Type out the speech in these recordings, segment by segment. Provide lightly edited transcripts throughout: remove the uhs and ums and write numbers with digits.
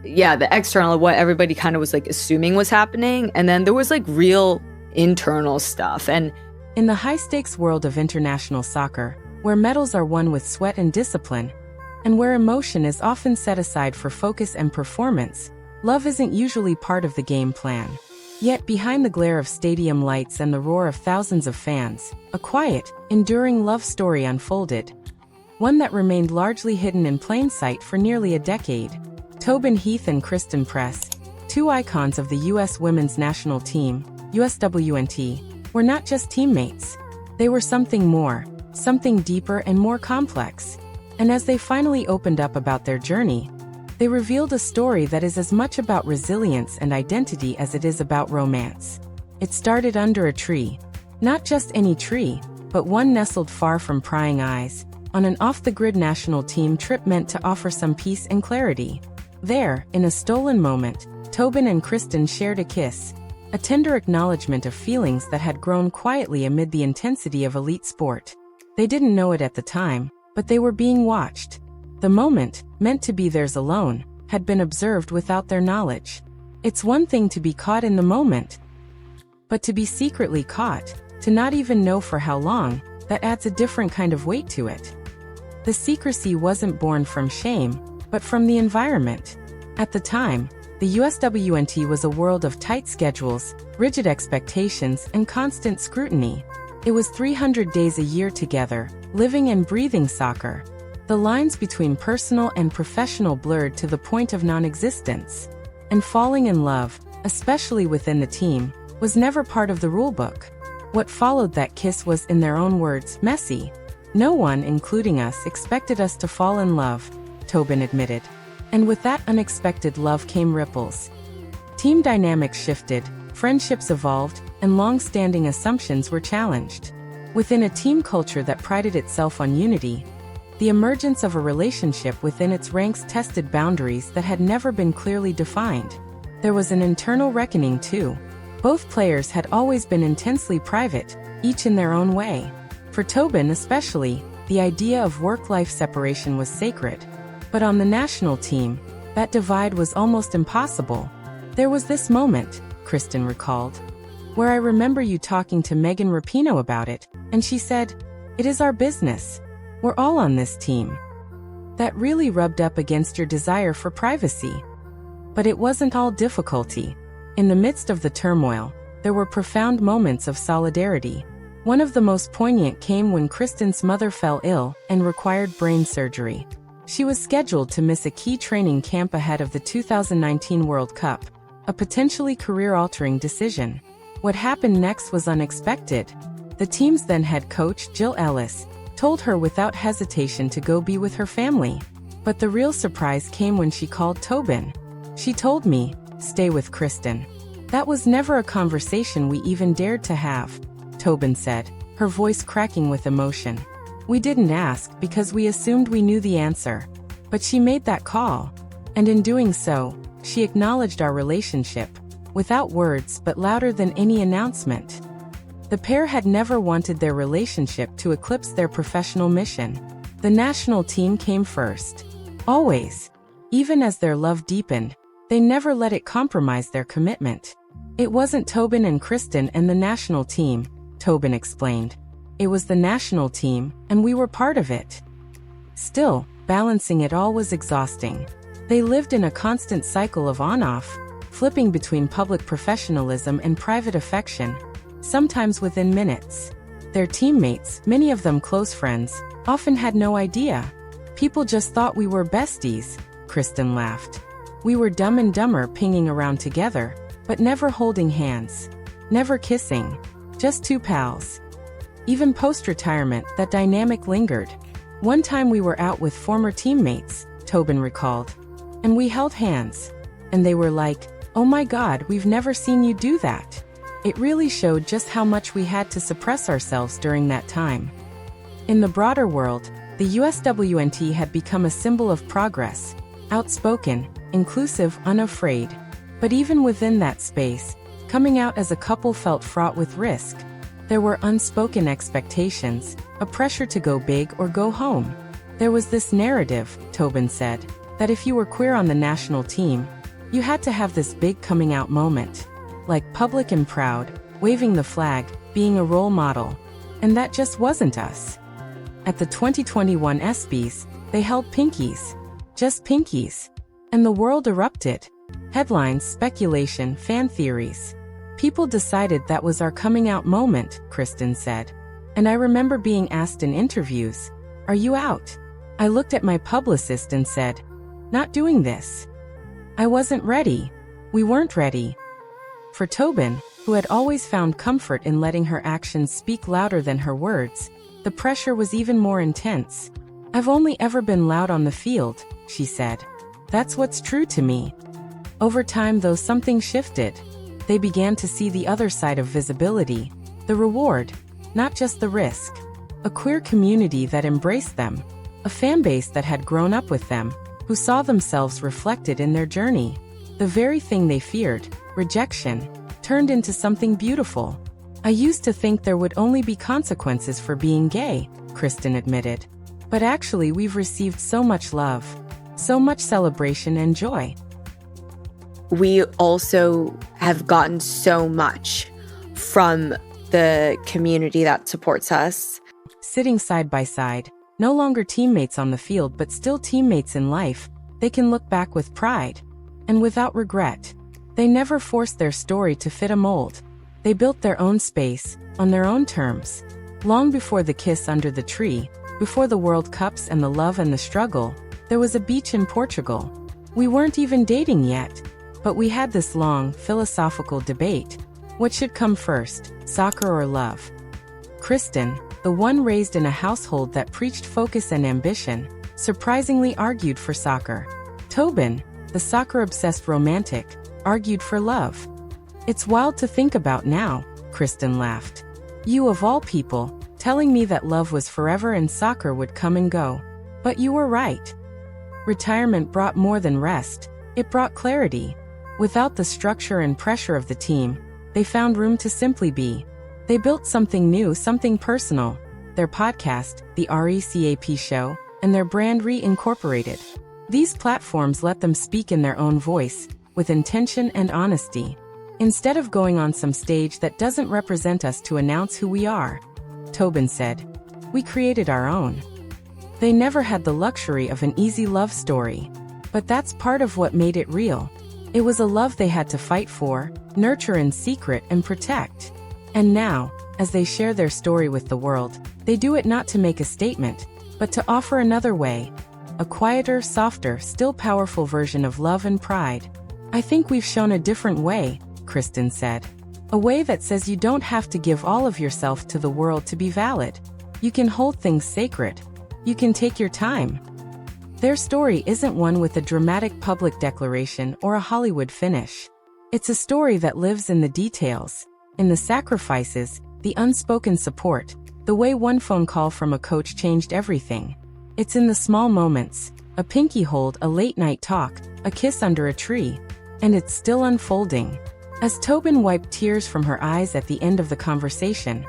yeah, the external, what everybody kind of was like assuming was happening. And then there was like real internal stuff. And in the high-stakes world of international soccer, where medals are won with sweat and discipline, and where emotion is often set aside for focus and performance, love isn't usually part of the game plan. Yet behind the glare of stadium lights and the roar of thousands of fans, a quiet, enduring love story unfolded. One that remained largely hidden in plain sight for nearly a decade. Tobin Heath and Christen Press, two icons of the U.S. women's national team, USWNT, were not just teammates. They were something more, something deeper and more complex. And as they finally opened up about their journey, they revealed a story that is as much about resilience and identity as it is about romance. It started under a tree. Not just any tree, but one nestled far from prying eyes, on an off-the-grid national team trip meant to offer some peace and clarity. There, in a stolen moment, Tobin and Christen shared a kiss, a tender acknowledgement of feelings that had grown quietly amid the intensity of elite sport. They didn't know it at the time, but they were being watched. The moment, meant to be theirs alone, had been observed without their knowledge. It's one thing to be caught in the moment, but to be secretly caught, to not even know for how long, that adds a different kind of weight to it. The secrecy wasn't born from shame, but from the environment. At the time, the USWNT was a world of tight schedules, rigid expectations, and constant scrutiny. It was 300 days a year together, living and breathing soccer. The lines between personal and professional blurred to the point of non-existence. And falling in love, especially within the team, was never part of the rulebook. What followed that kiss was, in their own words, messy. No one, including us, expected us to fall in love, Tobin admitted. And with that unexpected love came ripples. Team dynamics shifted, friendships evolved, and long-standing assumptions were challenged. Within a team culture that prided itself on unity, the emergence of a relationship within its ranks tested boundaries that had never been clearly defined. There was an internal reckoning too. Both players had always been intensely private, each in their own way. For Tobin especially, the idea of work-life separation was sacred. But on the national team, that divide was almost impossible. There was this moment, Christen recalled, where I remember you talking to Megan Rapinoe about it, and she said, "It is our business. We're all on this team." That really rubbed up against your desire for privacy. But it wasn't all difficulty. In the midst of the turmoil, there were profound moments of solidarity. One of the most poignant came when Christen's mother fell ill and required brain surgery. She was scheduled to miss a key training camp ahead of the 2019 World Cup, a potentially career-altering decision. What happened next was unexpected. The team's then head coach, Jill Ellis, told her without hesitation to go be with her family. But the real surprise came when she called Tobin. "She told me, stay with Christen." "That was never a conversation we even dared to have," Tobin said, her voice cracking with emotion. "We didn't ask because we assumed we knew the answer. But she made that call. And in doing so, she acknowledged our relationship, without words but louder than any announcement." The pair had never wanted their relationship to eclipse their professional mission. The national team came first. Always. Even as their love deepened, they never let it compromise their commitment. "It wasn't Tobin and Christen and the national team," Tobin explained. "It was the national team, and we were part of it." Still, balancing it all was exhausting. They lived in a constant cycle of on-off, flipping between public professionalism and private affection, sometimes within minutes. Their teammates, many of them close friends, often had no idea. "People just thought we were besties," Christen laughed. "We were Dumb and Dumber pinging around together, but never holding hands. Never kissing. Just two pals." Even post-retirement, that dynamic lingered. "One time we were out with former teammates," Tobin recalled, "and we held hands. And they were like, 'Oh my God, we've never seen you do that.' It really showed just how much we had to suppress ourselves during that time." In the broader world, the USWNT had become a symbol of progress, outspoken, inclusive, unafraid. But even within that space, coming out as a couple felt fraught with risk. There were unspoken expectations, a pressure to go big or go home. "There was this narrative," Tobin said, that if you were queer on the national team, you had to have this big coming out moment, like public and proud, waving the flag, being a role model. And that just wasn't us. At the 2021 ESPYs, they held pinkies. Just pinkies. And the world erupted. Headlines, speculation, fan theories. People decided that was our coming out moment, Christen said. And I remember being asked in interviews, "Are you out?" I looked at my publicist and said, "Not doing this." I wasn't ready. We weren't ready. For Tobin, who had always found comfort in letting her actions speak louder than her words, the pressure was even more intense. "I've only ever been loud on the field," she said. "That's what's true to me." Over time, though, something shifted. They began to see the other side of visibility, the reward, not just the risk. A queer community that embraced them, a fan base that had grown up with them, who saw themselves reflected in their journey. The very thing they feared, rejection, turned into something beautiful. "I used to think there would only be consequences for being gay," Christen admitted. "But actually we've received so much love, so much celebration and joy." We also have gotten so much from the community that supports us. Sitting side by side, no longer teammates on the field but still teammates in life, they can look back with pride. And without regret. They never forced their story to fit a mold. They built their own space, on their own terms. Long before the kiss under the tree, before the World Cups and the love and the struggle, there was a beach in Portugal. We weren't even dating yet, but we had this long, philosophical debate. What should come first, soccer or love? Christen, the one raised in a household that preached focus and ambition, surprisingly argued for soccer. Tobin, the soccer-obsessed romantic, argued for love. "It's wild to think about now," Christen laughed. "You of all people, telling me that love was forever and soccer would come and go. But you were right." Retirement brought more than rest. It brought clarity. Without the structure and pressure of the team, they found room to simply be. They built something new, something personal. Their podcast, The RECAP Show, and their brand reincorporated. These platforms let them speak in their own voice, with intention and honesty. Instead of going on some stage that doesn't represent us to announce who we are, Tobin said, "We created our own." They never had the luxury of an easy love story. But that's part of what made it real. It was a love they had to fight for, nurture in secret and protect. And now, as they share their story with the world, they do it not to make a statement, but to offer another way. A quieter, softer, still powerful version of love and pride. "I think we've shown a different way," Christen said. "A way that says you don't have to give all of yourself to the world to be valid. You can hold things sacred. You can take your time." Their story isn't one with a dramatic public declaration or a Hollywood finish. It's a story that lives in the details, in the sacrifices, the unspoken support, the way one phone call from a coach changed everything. It's in the small moments, a pinky hold, a late-night talk, a kiss under a tree. And it's still unfolding. As Tobin wiped tears from her eyes at the end of the conversation,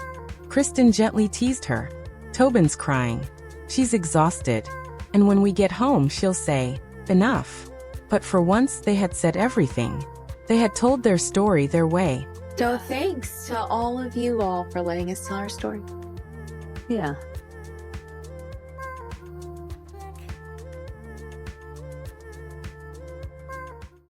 Christen gently teased her. "Tobin's crying. She's exhausted. And when we get home, she'll say, 'Enough.'" But for once, they had said everything. They had told their story their way. So thanks to all of you all for letting us tell our story. Yeah.